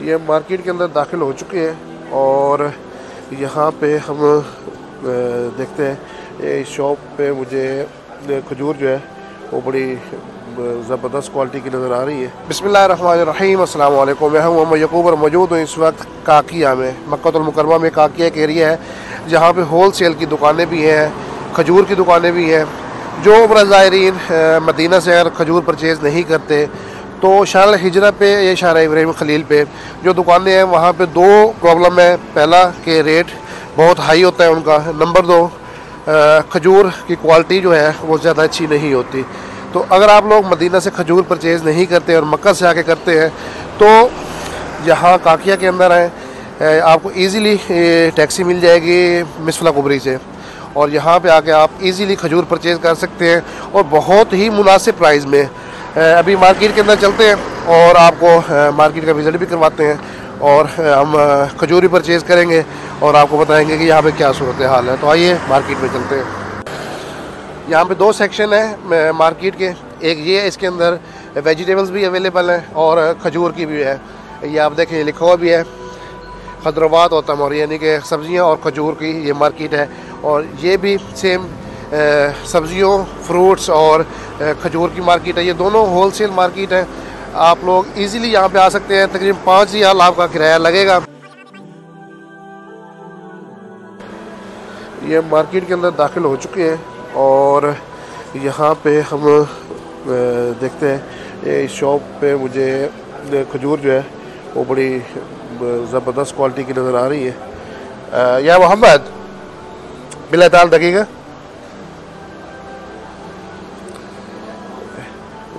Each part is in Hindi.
ये मार्केट के अंदर दाखिल हो चुके हैं और यहाँ पे हम देखते हैं इस शॉप पे मुझे खजूर जो है वो बड़ी ज़बरदस्त क्वालिटी की नज़र आ रही है। बिस्मिल्लाहिर्रहमानिर्रहीम, अस्सलाम वालेकुम। मैं हूँ मोहम्मद यकूब और मौजूद हूँ इस वक्त काकिया में। मक्कातुल मुकर्रमा में काकिया एक एरिया है जहाँ पे होल सेल की दुकानें भी हैं, खजूर की दुकानें भी हैं। जो उम्रा ज़ायरीन मदीना से अगर खजूर परचेज़ नहीं करते तो शार हिजरा पे या शार इब्राहिम खलील पे जो दुकानें हैं वहाँ पे दो प्रॉब्लम है। पहला कि रेट बहुत हाई होता है उनका, नंबर दो खजूर की क्वालिटी जो है वो ज़्यादा अच्छी नहीं होती। तो अगर आप लोग मदीना से खजूर परचेज़ नहीं करते और मक्का से आके करते हैं तो यहाँ काकिया के अंदर है आपको इजीली टैक्सी मिल जाएगी मिसफला कुबरी से और यहाँ पे आके आप इजीली खजूर परचेज़ कर सकते हैं और बहुत ही मुनासिब प्राइस में। अभी मार्केट के अंदर चलते हैं और आपको मार्केट का विज़िट भी करवाते हैं और हम खजूर भी परचेज़ करेंगे और आपको बताएंगे कि यहाँ पे क्या सूरत हाल है। तो आइए मार्केट में चलते हैं। यहाँ पे दो सेक्शन है मार्केट के, एक ये है, इसके अंदर वेजिटेबल्स भी अवेलेबल हैं और खजूर की भी है। ये आप देखें लिखा हुआ भी है खदरवात और तमर, यानी कि सब्ज़ियाँ और खजूर की ये मार्केट है। और ये भी सेम सब्ज़ियों, फ्रूट्स और खजूर की मार्केट है। ये दोनों होल सेल मार्केट है। आप लोग इजीली यहाँ पे आ सकते हैं। तकरीबन 5 रियाल आपका किराया लगेगा। ये मार्केट के अंदर दाखिल हो चुके हैं और यहाँ पे हम देखते हैं इस शॉप पे मुझे खजूर जो है वो बड़ी ज़बरदस्त क्वालिटी की नज़र आ रही है। या मोहम्मद बिला ताल दकीका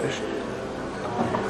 20.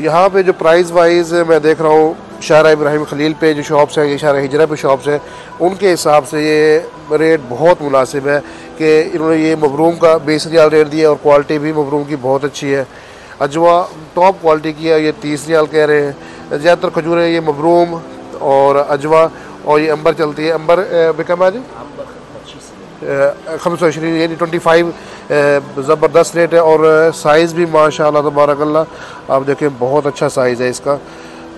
यहाँ पे जो प्राइस वाइज मैं देख रहा हूँ शार इब्राहिम खलील पे जो शॉप्स हैं, ये शार हिजरा पे शॉप्स हैं, उनके हिसाब से ये रेट बहुत मुनासिब है कि इन्होंने ये मबरूम का 20 रियाल रेट दिया और क्वालिटी भी मबरूम की बहुत अच्छी है। अजवा टॉप क्वालिटी की है, ये 30 रियाल कह रहे हैं। ज़्यादातर खजूरें ये मबरूम और अजवा और ये अंबर चलती है। अंबर बिकम है जी 25 यानी 25 ज़बरदस्त रेट है और साइज़ भी माशाल्लाह तबारकल्लाह आप देखें बहुत अच्छा साइज़ है इसका।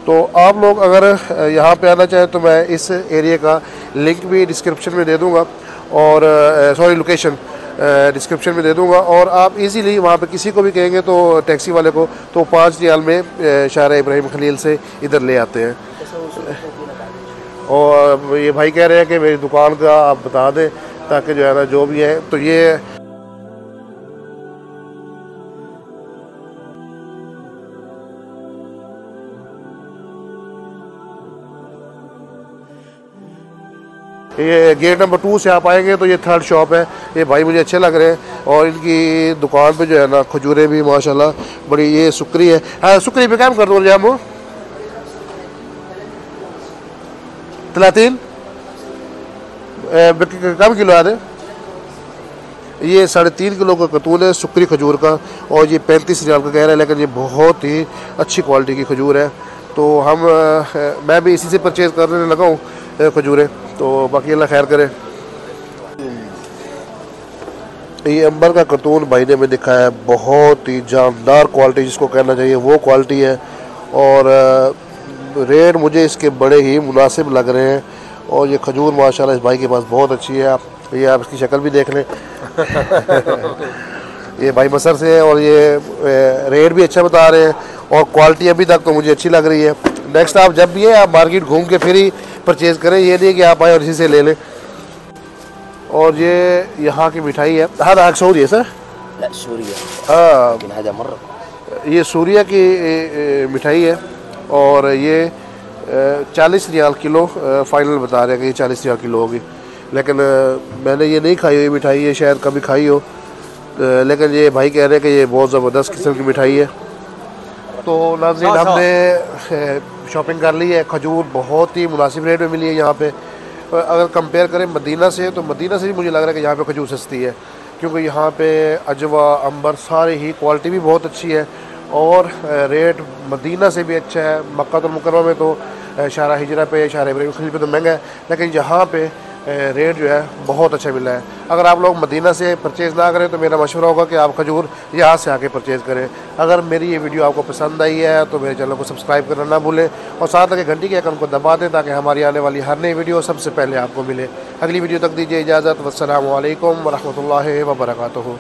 तो आप लोग अगर यहाँ पे आना चाहें तो मैं इस एरिया का लिंक भी डिस्क्रिप्शन में दे दूँगा और सॉरी लोकेशन डिस्क्रिप्शन में दे दूँगा और आप इजीली वहाँ पे किसी को भी कहेंगे तो टैक्सी वाले को तो 5 रियाल में शार इब्राहिम खलील से इधर ले आते हैं। और ये भाई कह रहे हैं कि मेरी दुकान का आप बता दें ताकि जो है ना जो भी है। तो ये गेट नंबर 2 से आप आएंगे तो ये 3rd शॉप है। ये भाई मुझे अच्छे लग रहे हैं और इनकी दुकान पे जो है ना खजूरें भी माशाल्लाह बड़ी, ये सुकरी है। हाँ सुकरी पे काम कर दो जामो 30 कम किलो आ रहे। ये 3.5 किलो का कतून है सुकरी खजूर का और ये 35 रियाल का कह रहा है, लेकिन ये बहुत ही अच्छी क्वालिटी की खजूर है। तो मैं भी इसी से परचेज़ करने लगा हूँ खजूरें। तो बाकी अल्लाह खैर करे। ये अंबर का कार्टून भाई ने में दिखाया है, बहुत ही जानदार क्वालिटी जिसको कहना चाहिए वो क्वालिटी है और रेट मुझे इसके बड़े ही मुनासिब लग रहे हैं। और ये खजूर माशाल्लाह इस भाई के पास बहुत अच्छी है। आप इसकी शक्ल भी देख लें ये भाई मसर से है और ये रेट भी अच्छा बता रहे हैं और क्वालिटी अभी तक तो मुझे अच्छी लग रही है। नेक्स्ट आप जब भी है आप मार्केट घूम के फिर ही परचेज़ करें, ये नहीं कि आप आए और इसी से ले लें। और ये यहाँ की मिठाई है। हाँ हाँ सऊदी है सर। हाँ ये सूरिया की मिठाई है और ये 40 रियाल किलो फाइनल बता रहे हैं कि ये 40 रियाल किलो होगी, लेकिन मैंने ये नहीं खाई हुई मिठाई, ये शायद कभी खाई हो, लेकिन ये भाई कह रहे हैं कि ये बहुत ज़बरदस्त किस्म की मिठाई है। तो नाज़रीन हमने शॉपिंग कर ली है। खजूर बहुत ही मुनासिब रेट में मिली है यहाँ पे। अगर कंपेयर करें मदीना से तो मदीना से भी मुझे लग रहा है कि यहाँ पे खजूर सस्ती है, क्योंकि यहाँ पे अजवा, अंबर सारी ही क्वालिटी भी बहुत अच्छी है और रेट मदीना से भी अच्छा है। मक्का मुकर्रमा में तो शारा हिजरा पे, शारा इब्राहिम खलील पे तो महंगा है, लेकिन यहाँ पे रेट जो है बहुत अच्छा मिला है। अगर आप लोग मदीना से परचेज़ ना करें तो मेरा मशवरा होगा कि आप खजूर यहाँ से आके परचेज़ करें। अगर मेरी ये वीडियो आपको पसंद आई है तो मेरे चैनल को सब्सक्राइब करना ना भूलें और साथ लगे घंटी के आइकन को दबा दें ताकि हमारी आने वाली हर नई वीडियो सबसे पहले आपको मिले। अगली वीडियो तक दीजिए इजाज़त। वस्सलामु अलैकुम वरहमतुल्लाहि वबरकातुहू।